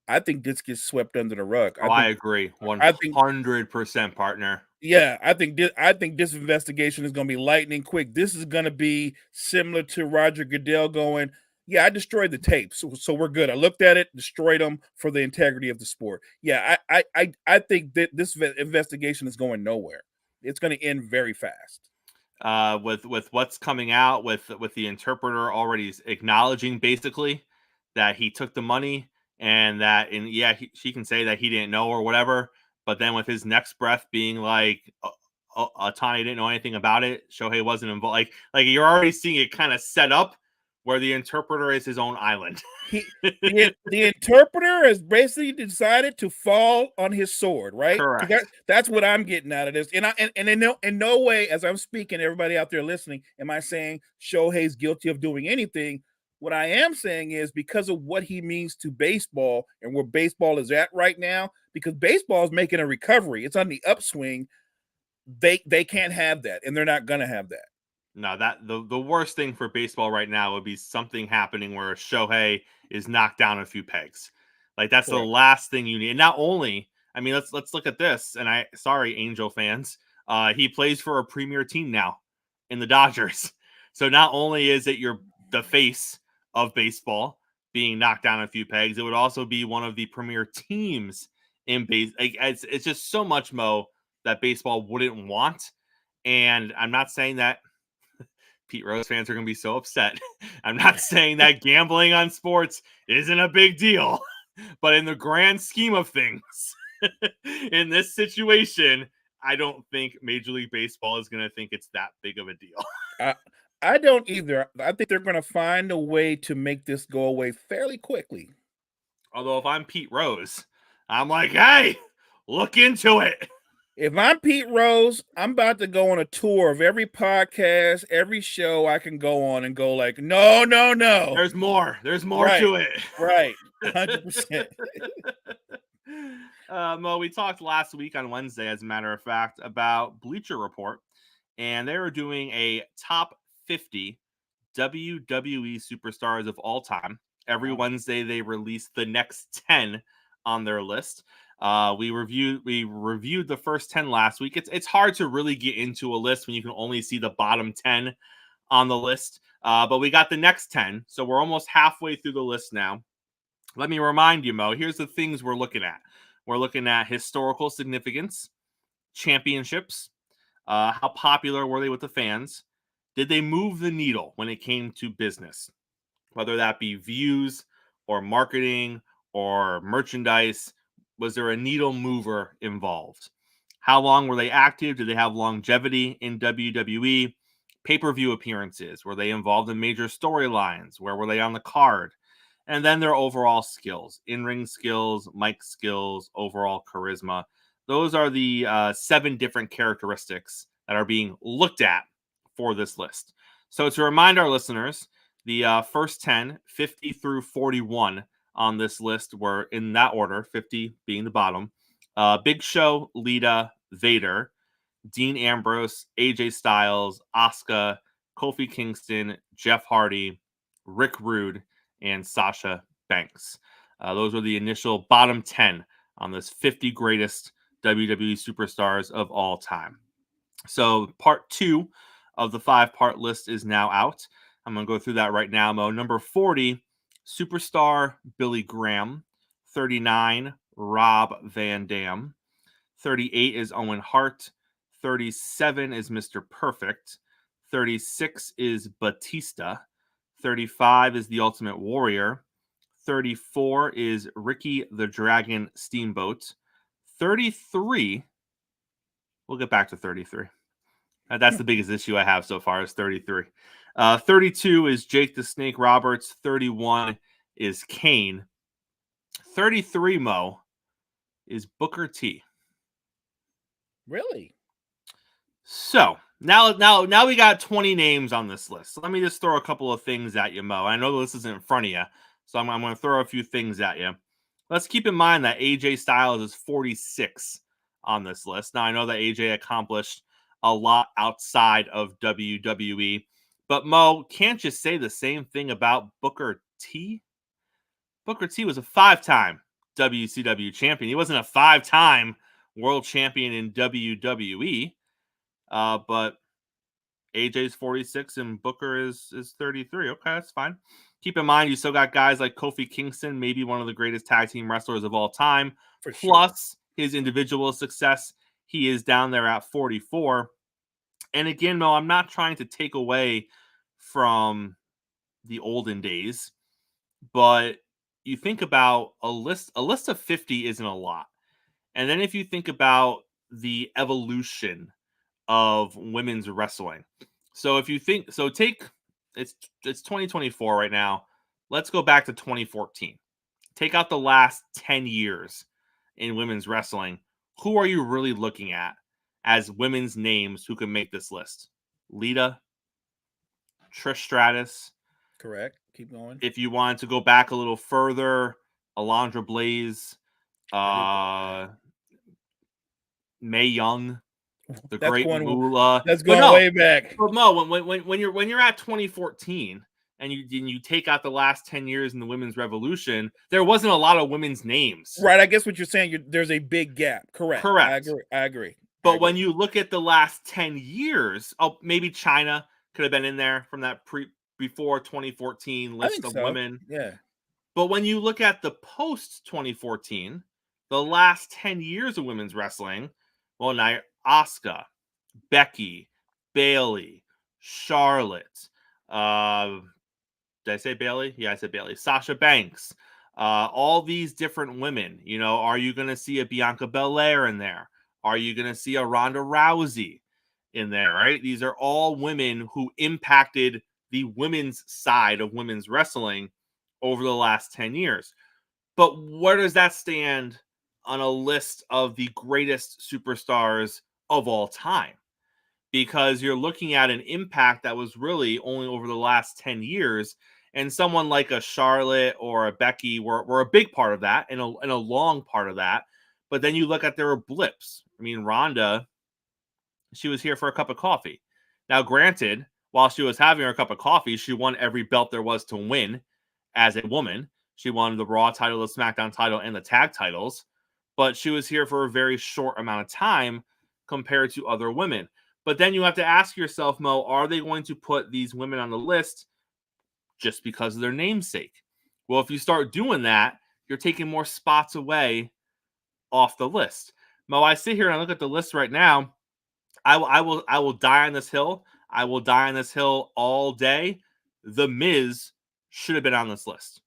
I think this gets swept under the rug. I agree, 100%, partner. Yeah, I think this investigation is going to be lightning quick. This is going to be similar to Roger Goodell going, yeah, I destroyed the tapes, so we're good. I looked at it, destroyed them for the integrity of the sport. Yeah, I think that this investigation is going nowhere. It's going to end very fast. With what's coming out, with the interpreter already acknowledging basically that he took the money, and that, she can say that he didn't know or whatever, but then with his next breath being like, Ohtani didn't know anything about it, Shohei wasn't involved. Like you're already seeing it kind of set up where the interpreter is his own island. The interpreter has basically decided to fall on his sword, right? Correct. That's what I'm getting out of this. And in no way, as I'm speaking, everybody out there listening, am I saying Shohei's guilty of doing anything? What I am saying is, because of what he means to baseball and where baseball is at right now, because baseball is making a recovery, it's on the upswing. They can't have that, and they're not going to have that. No, that the worst thing for baseball right now would be something happening where Shohei is knocked down a few pegs. Like that's the last thing you need. And not only, I mean, let's look at this. And sorry, Angel fans, he plays for a premier team now in the Dodgers. So not only is it the face of baseball being knocked down a few pegs, it would also be one of the premier teams in base. Like, it's just so much, Mo, that baseball wouldn't want. And I'm not saying that Pete Rose fans are going to be so upset. I'm not saying that gambling on sports isn't a big deal, but in the grand scheme of things, in this situation, I don't think Major League Baseball is going to think it's that big of a deal. I don't either. I think they're going to find a way to make this go away fairly quickly. Although if I'm Pete Rose, I'm like, hey, look into it. If I'm Pete Rose, I'm about to go on a tour of every podcast, every show I can go on and go like, no. There's more. There's more Right, to it. Right. 100%. Mo, we talked last week on Wednesday, as a matter of fact, about Bleacher Report, and they were doing a top 50 WWE superstars of all time. Every Wednesday, they release the next 10 on their list. We reviewed the first 10 last week. It's hard to really get into a list when you can only see the bottom 10 on the list. But we got the next 10, so we're almost halfway through the list now. Let me remind you, Mo, here's the things we're looking at. We're looking at historical significance, championships, how popular were they with the fans, did they move the needle when it came to business, whether that be views or marketing or merchandise. Was there a needle mover involved? How long were they active? Did they have longevity in WWE? Pay-per-view appearances. Were they involved in major storylines? Where were they on the card? And then their overall skills, in-ring skills, mic skills, overall charisma. Those are the 7 different characteristics that are being looked at for this list. So to remind our listeners, the first 10, 50 through 41 on this list were in that order, 50 being the bottom. Big Show, Lita, Vader, Dean Ambrose, AJ Styles, Asuka, Kofi Kingston, Jeff Hardy, Rick Rude, and Sasha Banks. Those were the initial bottom 10 on this 50 greatest WWE superstars of all time. So part 2 of the 5-part list is now out. I'm going to go through that right now, Mo. Number 40, superstar Billy Graham. 39, Rob Van Dam. 38 is Owen Hart. 37 is Mr. Perfect. 36 is Batista. 35 is The Ultimate Warrior. 34 is Ricky the Dragon Steamboat. 33, we'll get back to 33. That's the biggest issue I have so far is 33. 32 is Jake the Snake Roberts. 31 is Kane. 33, Mo, is Booker T. Really? So now we got 20 names on this list. So let me just throw a couple of things at you, Mo. I know this isn't in front of you, so I'm going to throw a few things at you. Let's keep in mind that AJ Styles is 46 on this list. Now, I know that AJ accomplished a lot outside of WWE, but Mo, can't you say the same thing about Booker T? Booker T was a 5-time WCW champion. He wasn't a 5-time world champion in WWE. But AJ's 46 and Booker is 33. Okay, that's fine. Keep in mind, you still got guys like Kofi Kingston, maybe one of the greatest tag team wrestlers of all time. For Plus his individual success, he is down there at 44. And again, Mo, I'm not trying to take away from the olden days, but you think about a list of 50 isn't a lot. And then if you think about the evolution of women's wrestling. So if you think, so take, it's 2024 right now. Let's go back to 2014. Take out the last 10 years in women's wrestling. Who are you really looking at as women's names who can make this list? Lita, Trish Stratus. Correct. Keep going. If you wanted to go back a little further, Alundra Blaze, Mae Young, the That's Great going, Moolah. That's going way back. But Mo, when you're at 2014 and you take out the last 10 years in the women's revolution, there wasn't a lot of women's names. Right. I guess what you're saying, there's a big gap. Correct. I agree. But when you look at the last 10 years, maybe China, could have been in there from that before 2014 I list think of so. women. Yeah. But when you look at the post 2014, the last 10 years of women's wrestling, well, now Asuka, Becky, Bailey, Charlotte, did I say Bailey? Yeah, I said Bailey. Sasha Banks, all these different women. You know, are you going to see a Bianca Belair in there? Are you going to see a Ronda Rousey in there, right? These are all women who impacted the women's side of women's wrestling over the last 10 years. But where does that stand on a list of the greatest superstars of all time? Because you're looking at an impact that was really only over the last 10 years. And someone like a Charlotte or a Becky were a big part of that and a long part of that. But then you look at there were blips. I mean, Ronda, she was here for a cup of coffee. Now, granted, while she was having her cup of coffee, she won every belt there was to win as a woman. She won the Raw title, the SmackDown title, and the tag titles. But she was here for a very short amount of time compared to other women. But then you have to ask yourself, Mo, are they going to put these women on the list just because of their namesake? Well, if you start doing that, you're taking more spots away off the list. Mo, I sit here and I look at the list right now. I will die on this hill. I will die on this hill all day. The Miz should have been on this list.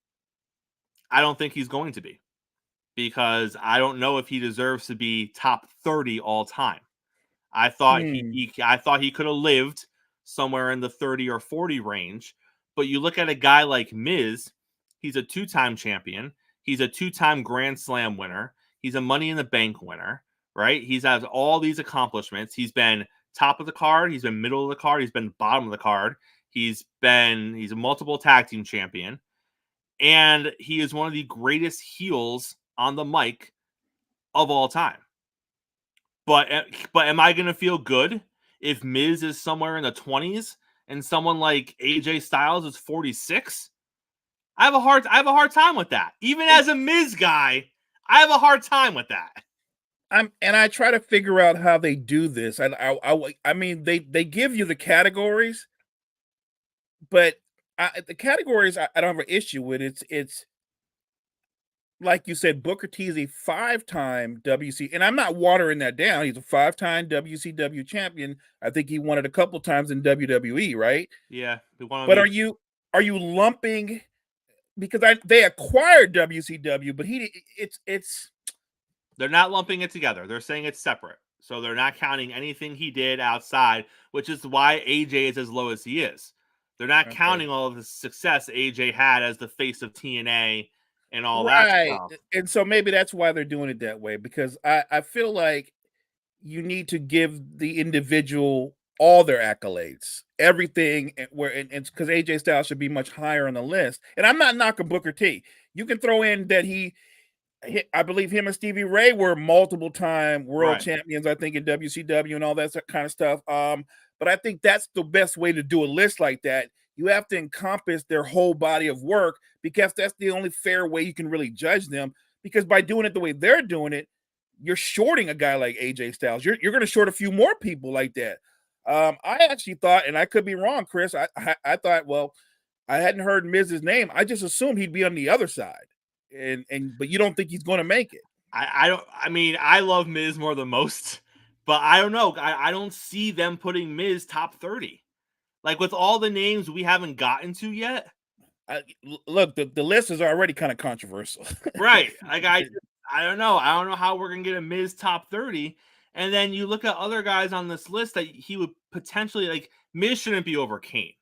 I don't think he's going to be, because I don't know if he deserves to be top 30 all time. I thought I thought he could have lived somewhere in the 30 or 40 range. But you look at a guy like Miz, he's a 2-time champion. He's a 2-time Grand Slam winner. He's a Money in the Bank winner, right? He's has all these accomplishments. He's been top of the card. He's been middle of the card. He's been bottom of the card. He's a multiple tag team champion. And he is one of the greatest heels on the mic of all time. But am I going to feel good if Miz is somewhere in the 20s and someone like AJ Styles is 46? I have a hard time with that. Even as a Miz guy, I have a hard time with that. I try to figure out how they do this. I mean, they give you the categories, but the categories I don't have an issue with. It's like you said, Booker T is a 5-time WC, and I'm not watering that down. He's a 5-time WCW champion. I think he won it a couple times in WWE, right? Yeah. But are you lumping, because they acquired WCW, but it's they're not lumping it together. They're saying it's separate. So they're not counting anything he did outside, which is why AJ is as low as he is. They're not counting all of the success AJ had as the face of TNA and all that stuff. And so maybe that's why they're doing it that way, because I feel like you need to give the individual all their accolades, everything, and because AJ Styles should be much higher on the list. And I'm not knocking Booker T. You can throw in that I believe him and Stevie Ray were multiple time world champions, I think, in WCW and all that kind of stuff. But I think that's the best way to do a list like that. You have to encompass their whole body of work, because that's the only fair way you can really judge them. Because by doing it the way they're doing it, you're shorting a guy like AJ Styles. You're going to short a few more people like that. I actually thought, and I could be wrong, Chris, I thought, well, I hadn't heard Miz's name. I just assumed he'd be on the other side. But you don't think he's going to make it? I mean, I love Miz more than most, but I don't know. I don't see them putting Miz top 30. Like, with all the names we haven't gotten to yet. Look, the list is already kind of controversial. Right. Like, I don't know. I don't know how we're going to get a Miz top 30. And then you look at other guys on this list that he would potentially, like, Miz shouldn't be over Kane.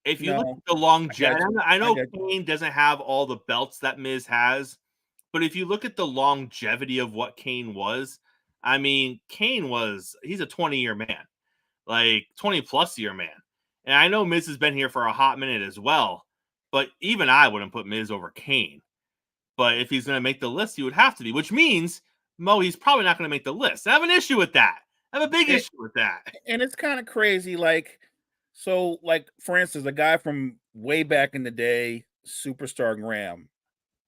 If you look at the longevity, I know Kane doesn't have all the belts that Miz has, but if you look at the longevity of what Kane was, I mean, he's a 20-year man, like 20-plus year man. And I know Miz has been here for a hot minute as well, but even I wouldn't put Miz over Kane. But if he's going to make the list, he would have to be, which means, Mo, he's probably not going to make the list. I have an issue with that. I have a big issue with that. And it's kind of crazy, so, for instance, a guy from way back in the day, Superstar Graham.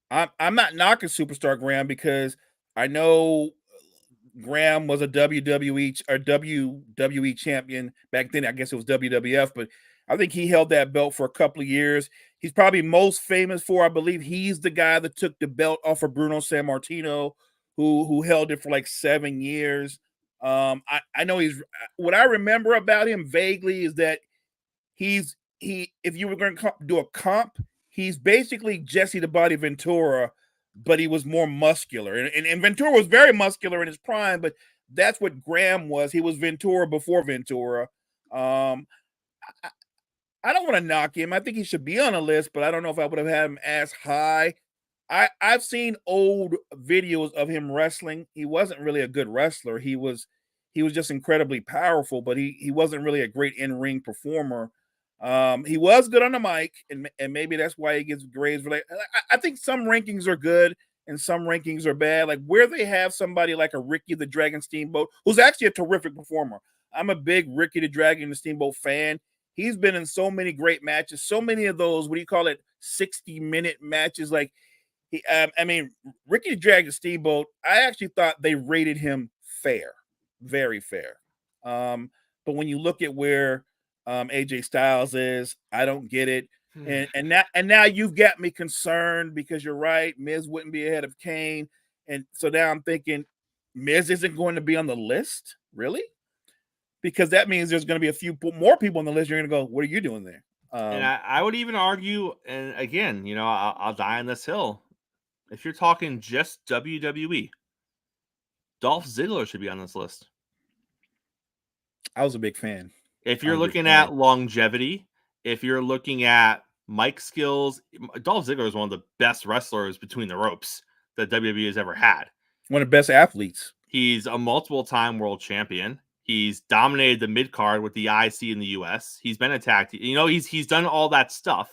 I'm not knocking Superstar Graham, because I know Graham was a WWE champion back then. I guess it was WWF, but I think he held that belt for a couple of years. He's probably most famous for, I believe, he's the guy that took the belt off of Bruno Sammartino, who held it for like 7 years. I know what I remember about him vaguely is that he if you were going to do a comp, he's basically Jesse the Body Ventura, but he was more muscular. And Ventura was very muscular in his prime, but that's what Graham was. He was Ventura before Ventura. I don't want to knock him. I think he should be on a list, but I don't know if I would have had him as high. I've seen old videos of him wrestling. He wasn't really a good wrestler. He was just incredibly powerful, but he wasn't really a great in-ring performer. He was good on the mic, and maybe that's why he gets grades. But I think some rankings are good and some rankings are bad. Like where they have somebody like a Ricky the Dragon Steamboat, who's actually a terrific performer. I'm a big Ricky the Dragon the Steamboat fan. He's been in so many great matches, so many of those, what do you call it, 60-minute matches. Like Ricky the Dragon Steamboat, I actually thought they rated him fair, very fair. But when you look at where AJ Styles is, I don't get it. And now you've got me concerned because you're right. Miz wouldn't be ahead of Kane. And so now I'm thinking Miz isn't going to be on the list, really? Because that means there's going to be a few more people on the list. You're going to go, what are you doing there? And I would even argue, and again, I'll die on this hill. If you're talking just WWE, Dolph Ziggler should be on this list. I was a big fan. If you're looking at longevity, if you're looking at mic skills, Dolph Ziggler is one of the best wrestlers between the ropes that WWE has ever had. One of the best athletes. He's a multiple-time world champion. He's dominated the mid-card with the IC in the US. He's been attacked. He's done all that stuff.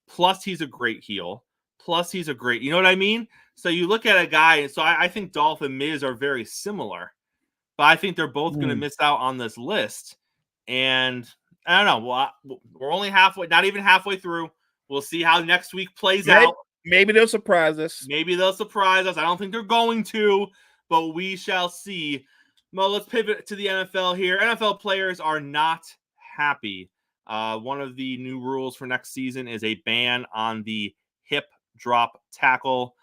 Plus, he's a great heel. Plus, he's a great, you know what I mean? So you look at a guy, so I think Dolph and Miz are very similar. But I think they're both going to miss out on this list. And I don't know. Well, we're only not even halfway through. We'll see how next week plays out. Maybe they'll surprise us. I don't think they're going to, but we shall see. Mo, let's pivot to the NFL here. NFL players are not happy. One of the new rules for next season is a ban on the hip drop tackle.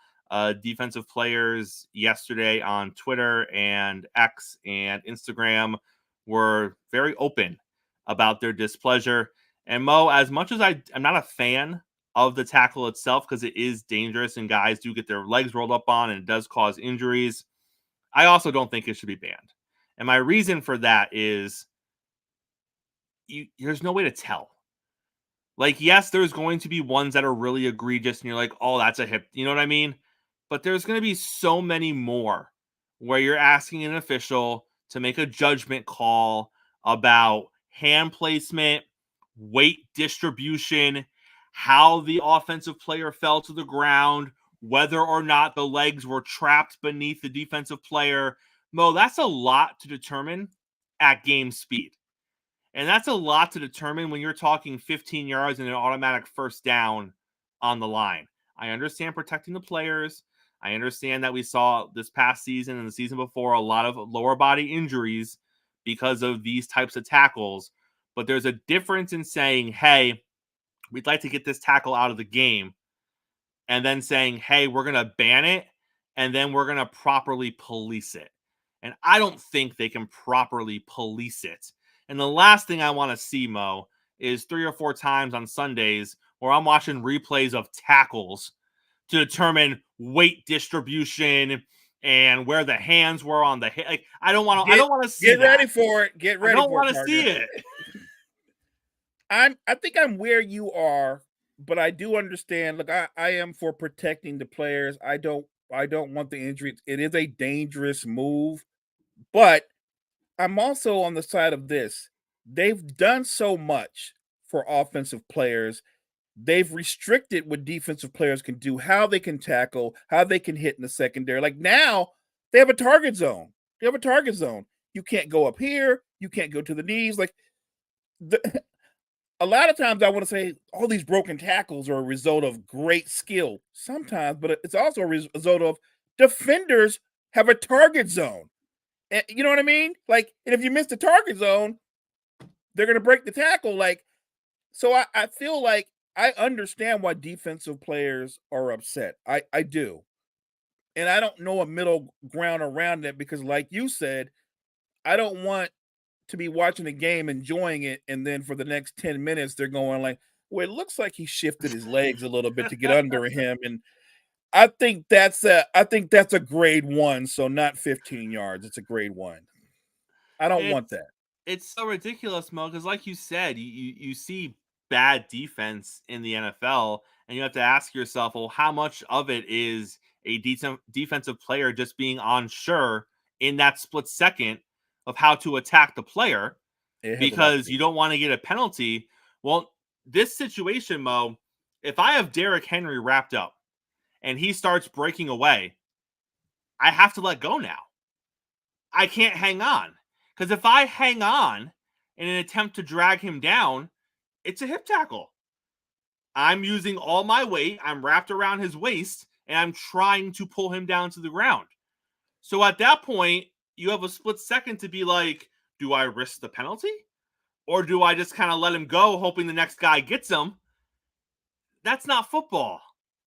Defensive players yesterday on Twitter and X and Instagram were very open about their displeasure. And Mo, as much as I'm not a fan of the tackle itself because it is dangerous and guys do get their legs rolled up on and it does cause injuries, I also don't think it should be banned. And my reason for that is there's no way to tell. Like, yes, there's going to be ones that are really egregious and you're like, oh, that's a hip. You know what I mean? But there's going to be so many more where you're asking an official to make a judgment call about hand placement, weight distribution, how the offensive player fell to the ground, whether or not the legs were trapped beneath the defensive player. Mo, that's a lot to determine at game speed. And that's a lot to determine when you're talking 15 yards and an automatic first down on the line. I understand protecting the players. I understand that we saw this past season and the season before a lot of lower body injuries because of these types of tackles. But there's a difference in saying, hey, we'd like to get this tackle out of the game, and then saying, hey, we're going to ban it, and then we're going to properly police it. And I don't think they can properly police it. And the last thing I want to see, Mo, is 3 or 4 times on Sundays where I'm watching replays of tackles to determine weight distribution and where the hands were on the hip. Like, I don't want to see Get that. ready for it. Get ready. I don't want to see it. I think I'm where you are, but I do understand. Look, I am for protecting the players. I don't want the injury. It is a dangerous move, but I'm also on the side of this. They've done so much for offensive players. They've restricted what defensive players can do, how they can tackle, how they can hit in the secondary. Like now, they have a target zone. You can't go up here. You can't go to the knees. Like a lot of times I want to say all these broken tackles are a result of great skill sometimes, but it's also a result of defenders have a target zone. And you know what I mean? Like, and if you miss the target zone, they're going to break the tackle. Like, so I feel like I understand why defensive players are upset. I do. And I don't know a middle ground around it because, like you said, I don't want to be watching the game, enjoying it, and then for the next 10 minutes, they're going like, well, it looks like he shifted his legs a little bit to get under him. And I think that's a grade 1, so not 15 yards. It's a grade 1. I don't want that. It's so ridiculous, Mo, because like you said, you see bad defense in the NFL, and you have to ask yourself, well, how much of it is a defensive player just being unsure in that split second of how to attack the player because you don't want to get a penalty? Well, this situation, Mo, if I have Derrick Henry wrapped up and he starts breaking away, I have to let go now. I can't hang on. Because if I hang on in an attempt to drag him down, it's a hip tackle. I'm using all my weight. I'm wrapped around his waist, and I'm trying to pull him down to the ground. So at that point, you have a split second to be like, do I risk the penalty? Or do I just kind of let him go, hoping the next guy gets him? That's not football.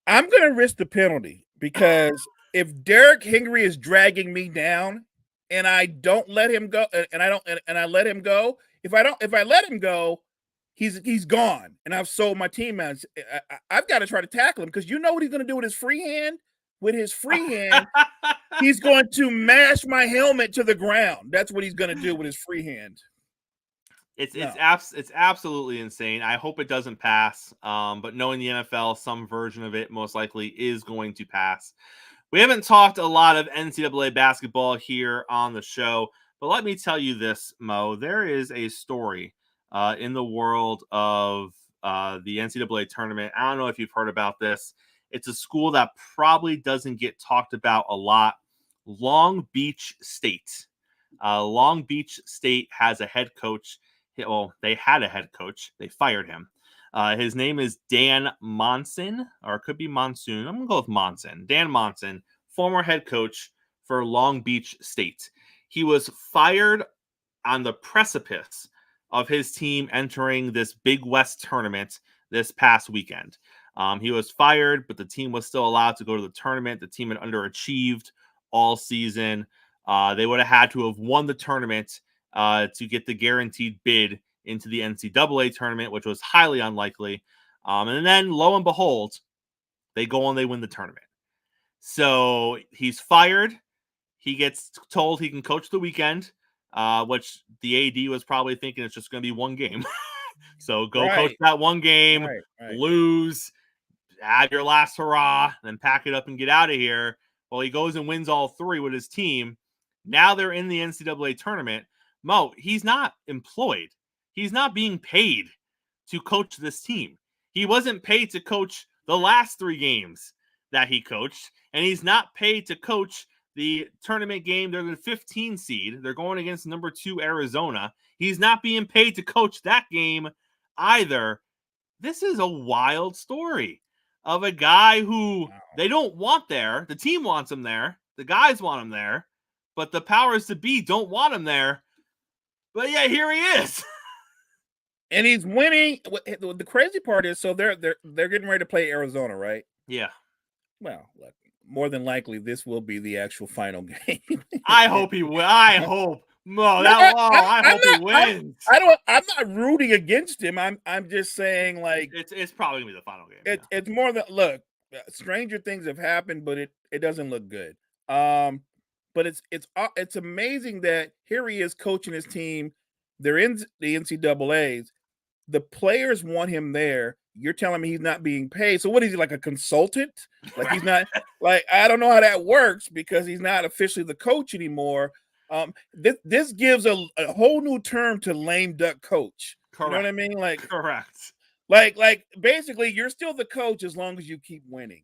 I'm going to risk the penalty because if Derrick Henry is dragging me down, and I don't let him go, and I let him go. If I let him go, he's gone, and I've sold my team out. I've got to try to tackle him because you know what he's going to do with his free hand. With his free hand, he's going to mash my helmet to the ground. That's what he's going to do with his free hand. It's absolutely insane. I hope it doesn't pass. But knowing the NFL, some version of it most likely is going to pass. We haven't talked a lot of NCAA basketball here on the show, but let me tell you this, Mo. There is a story in the world of the NCAA tournament. I don't know if you've heard about this. It's a school that probably doesn't get talked about a lot. Long Beach State. Long Beach State has a head coach. Well, they had a head coach. They fired him. His name is Dan Monson, or it could be Monsoon. I'm going to go with Monson. Dan Monson, former head coach for Long Beach State. He was fired on the precipice of his team entering this Big West tournament this past weekend. He was fired, but the team was still allowed to go to the tournament. The team had underachieved all season. They would have had to have won the tournament to get the guaranteed bid into the NCAA tournament, which was highly unlikely. And then, lo and behold, they go and they win the tournament. So he's fired. He gets told he can coach the weekend, which the AD was probably thinking it's just going to be one game. So go coach that one game, lose, add your last hurrah, then pack it up and get out of here. Well, he goes and wins all three with his team. Now they're in the NCAA tournament. Mo, he's not employed. He's not being paid to coach this team. He wasn't paid to coach the last 3 games that he coached, and he's not paid to coach the tournament game. They're the 15 seed. They're going against number 2 Arizona. He's not being paid to coach that game either. This is a wild story of a guy who they don't want there. The team wants him there. The guys want him there, but the powers to be don't want him there. But yeah, here he is. And he's winning. The crazy part is, so they're getting ready to play Arizona, right? Yeah. Well, look, more than likely, this will be the actual final game. I hope he will. I hope. I hope he wins. I'm not rooting against him. I'm just saying, like, it's probably gonna be the final game. It's more than, look, stranger things have happened, but it doesn't look good. But it's amazing that here he is coaching his team. They're in the NCAAs. The players want him there. You're telling me he's not being paid. So what is he, like a consultant? Like he's not, like, I don't know how that works because he's not officially the coach anymore. This gives a whole new term to lame duck coach. Correct. You know what I mean? Like, correct. Like basically you're still the coach as long as you keep winning.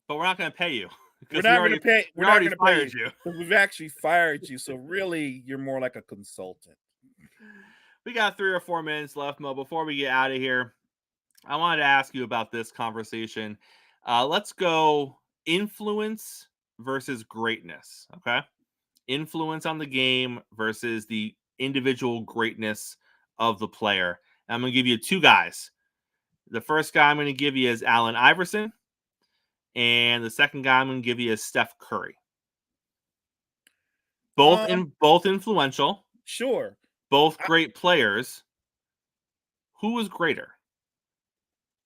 But we're not going to pay you. We're not going to pay. We're not going to pay you. We've actually fired you. So really, you're more like a consultant. We got 3 or 4 minutes left, Mo. Before we get out of here, I wanted to ask you about this conversation. Let's go influence versus greatness, okay? influence on the game versus the individual greatness of the player. I'm going to give you two guys. The first guy I'm going to give you is Allen Iverson, and the second guy I'm going to give you is Steph Curry. Both influential, Sure. both great players. Who is greater?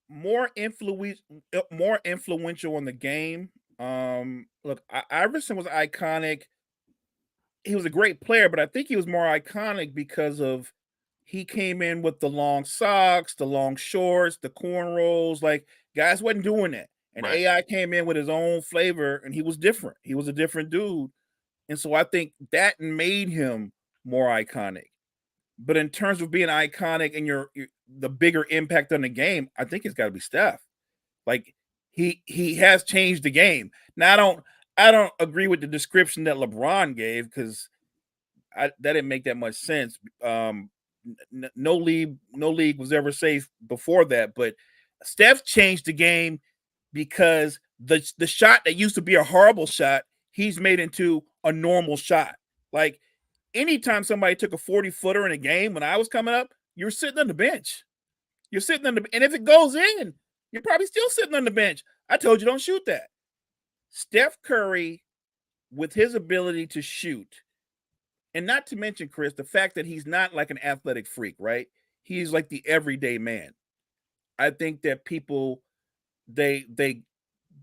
More influential in the game. Look, Iverson was iconic. He was a great player, but I think he was more iconic because of he came in with the long socks, the long shorts, the cornrows. Like, guys wasn't doing that. And Right. AI came in with his own flavor, and he was different. He was a different dude. And so I think that made him more iconic. But in terms of being iconic and your the bigger impact on the game, I think it's got to be Steph. Like, he has changed the game. Now I don't agree with the description that LeBron gave, because that didn't make that much sense. No league was ever safe before that, but Steph changed the game because the shot that used to be a horrible shot, he's made into a normal shot. Like, anytime somebody took a 40-footer in a game when I was coming up, you're sitting on the bench. You're sitting on and if it goes in, you're probably still sitting on the bench. I told you, don't shoot that. Steph Curry, with his ability to shoot, and not to mention, Chris, the fact that he's not like an athletic freak, right? He's like the everyday man. I think that people, they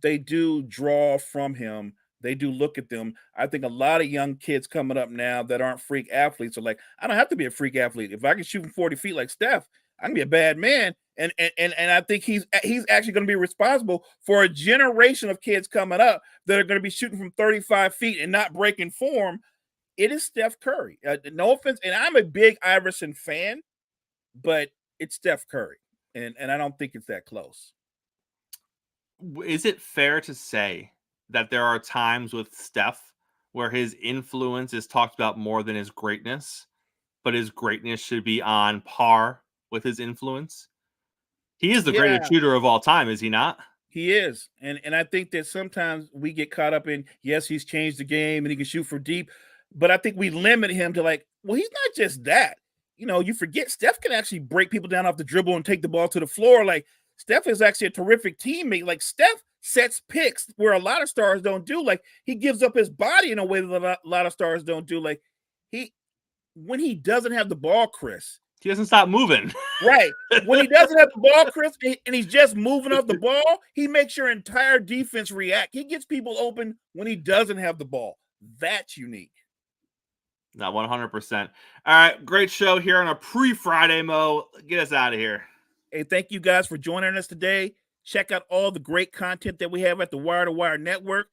do draw from him. They do look at them. I think a lot of young kids coming up now that aren't freak athletes are like, I don't have to be a freak athlete. If I can shoot from 40 feet like Steph, I can be a bad man. And I think he's actually going to be responsible for a generation of kids coming up that are going to be shooting from 35 feet and not breaking form. It is Steph Curry. No offense, and I'm a big Iverson fan, but it's Steph Curry, and I don't think it's that close. Is it fair to say that there are times with Steph where his influence is talked about more than his greatness, but his greatness should be on par with his influence? He is the greatest shooter of all time, is he not? He is. And I think that sometimes we get caught up in, yes, he's changed the game and he can shoot from deep, but I think we limit him to like, well, he's not just that. You know, you forget Steph can actually break people down off the dribble and take the ball to the floor. Like, Steph is actually a terrific teammate. Like, Steph sets picks where a lot of stars don't do. Like, he gives up his body in a way that a lot of stars don't do. Like, when he doesn't have the ball, Chris, he doesn't stop moving. Right. When he doesn't have the ball, Chris, and he's just moving off the ball, he makes your entire defense react. He gets people open when he doesn't have the ball. That's unique. Not 100%. All right, great show here on a pre-Friday, Mo. Get us out of here. Hey, thank you guys for joining us today. Check out all the great content that we have at the Wire to Wire Network.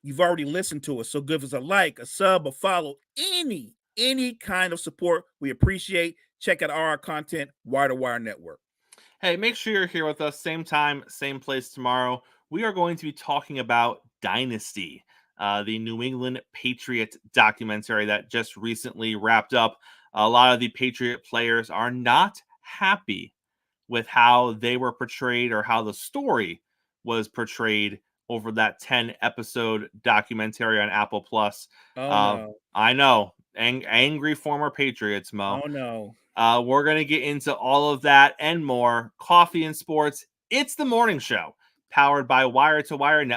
You've already listened to us, so give us a like, a sub, a follow, any kind of support we appreciate. Check out our content, Wire to Wire Network. Hey, make sure you're here with us, same time, same place tomorrow. We are going to be talking about Dynasty, the New England Patriots documentary that just recently wrapped up. A lot of the Patriot players are not happy with how they were portrayed or how the story was portrayed over that 10-episode documentary on Apple Plus. No. I know. Angry former Patriots, Mo. Oh, no. We're going to get into all of that and more. Coffee and Sports. It's the morning show powered by Wire to Wire Network.